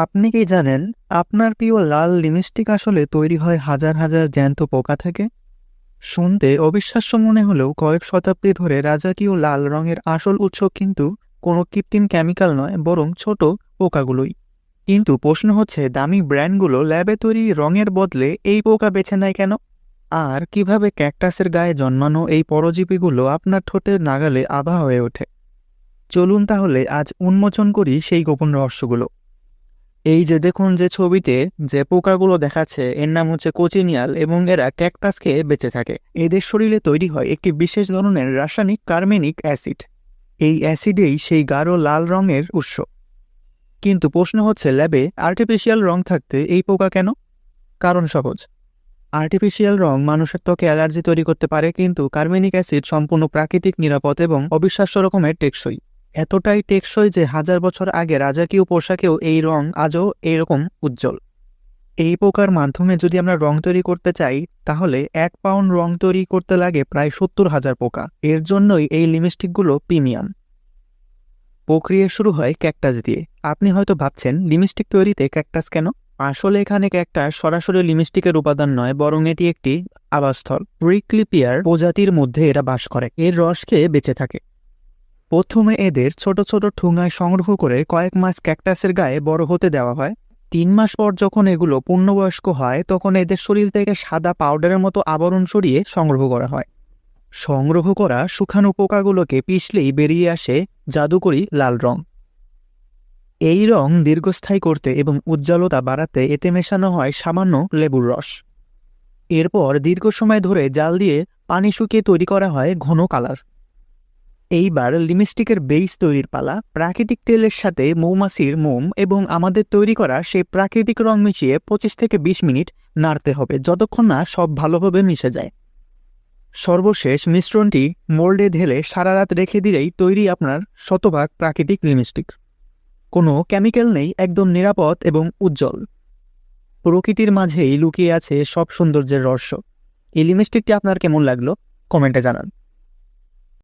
আপনি কি জানেন আপনার প্রিয় লাল লিপস্টিক আসলে তৈরি হয় হাজার হাজার জ্যান্ত পোকা থেকে? শুনতে অবিশ্বাস্য মনে হলেও কয়েক শতাব্দী ধরে রাজকীয় লাল রঙের আসল উৎস কিন্তু কোনো কৃত্রিম কেমিক্যাল নয়, বরং ছোট পোকাগুলোই। কিন্তু প্রশ্ন হচ্ছে, দামি ব্র্যান্ডগুলো ল্যাবে তৈরি রঙের বদলে এই পোকা বেছে নেয় কেন? আর কিভাবে ক্যাকটাসের গায়ে জন্মানো এই পরজীবীগুলো আপনার ঠোঁটের নাগালে আভা হয়ে ওঠে? চলুন তাহলে আজ উন্মোচন করি সেই গোপন রহস্যগুলো। এই যে দেখুন, যে ছবিতে যে পোকাগুলো দেখাচ্ছে, এর নাম হচ্ছে কোচিনিয়াল এবং এরা ক্যাকটাস খেয়ে বেঁচে থাকে। এদের শরীরে তৈরি হয় একটি বিশেষ ধরনের রাসায়নিক কার্মেনিক অ্যাসিড। এই অ্যাসিডেই সেই গাঢ় লাল রঙের উৎস। কিন্তু প্রশ্ন হচ্ছে, ল্যাবে আর্টিফিশিয়াল রং থাকতে এই পোকা কেন? কারণ সহজ। আর্টিফিশিয়াল রং মানুষের ত্বকে অ্যালার্জি তৈরি করতে পারে, কিন্তু কার্মেনিক অ্যাসিড সম্পূর্ণ প্রাকৃতিক, নিরাপদ এবং অবিশ্বাস্য রকমের টেকসই। এতটাই টেকসই যে হাজার বছর আগে রাজকীয় পোশাকেও এই রং আজও এইরকম উজ্জ্বল। এই পোকার মাধ্যমে যদি আমরা রং তৈরি করতে চাই, তাহলে 1 পাউন্ড রং তৈরি করতে লাগে প্রায় 70,000 পোকা। এর জন্যই এই লিপস্টিকগুলো প্রিমিয়াম। প্রক্রিয়া শুরু হয় ক্যাকটাস দিয়ে। আপনি হয়তো ভাবছেন, লিপস্টিক তৈরিতে ক্যাকটাস কেন? আসলে এখানে ক্যাকটাস সরাসরি লিপস্টিকের উপাদান নয়, বরং এটি একটি আবাসস্থল। প্রিক্লিপিয়ার প্রজাতির মধ্যে এরা বাস করে, এর রস খেয়ে বেঁচে থাকে। প্রথমে এদের ছোট ছোট ঠুঙায় সংগ্রহ করে কয়েক মাস ক্যাকটাসের গায়ে বড় হতে দেওয়া হয়। 3 মাস পর যখন এগুলো পূর্ণবয়স্ক হয়, তখন এদের শরীর থেকে সাদা পাউডারের মতো আবরণ সরিয়ে সংগ্রহ করা হয়। সংগ্রহ করা শুকানো পোকাগুলোকে পিষলেই বেরিয়ে আসে জাদুকরি লাল রং। এই রং দীর্ঘস্থায়ী করতে এবং উজ্জ্বলতা বাড়াতে এতে মেশানো হয় সামান্য লেবুর রস। এরপর দীর্ঘ সময় ধরে জাল দিয়ে পানি শুকিয়ে তৈরি করা হয় ঘন কালার। এইবার লিপস্টিকের বেইস তৈরির পালা। প্রাকৃতিক তেলের সাথে মৌমাছির মোম এবং আমাদের তৈরি করা সেই প্রাকৃতিক রং মিশিয়ে 25 থেকে 20 মিনিট নাড়তে হবে, যতক্ষণ না সব ভালোভাবে মিশে যায়। সর্বশেষ মিশ্রণটি মোল্ডে ঢেলে সারা রাত রেখে দিলেই তৈরি আপনার শতভাগ প্রাকৃতিক লিপস্টিক। কোনো কেমিক্যাল নেই, একদম নিরাপদ এবং উজ্জ্বল। প্রকৃতির মাঝেই লুকিয়ে আছে সব সৌন্দর্যের রহস্য। এই লিপস্টিকটি আপনার কেমন লাগলো কমেন্টে জানান।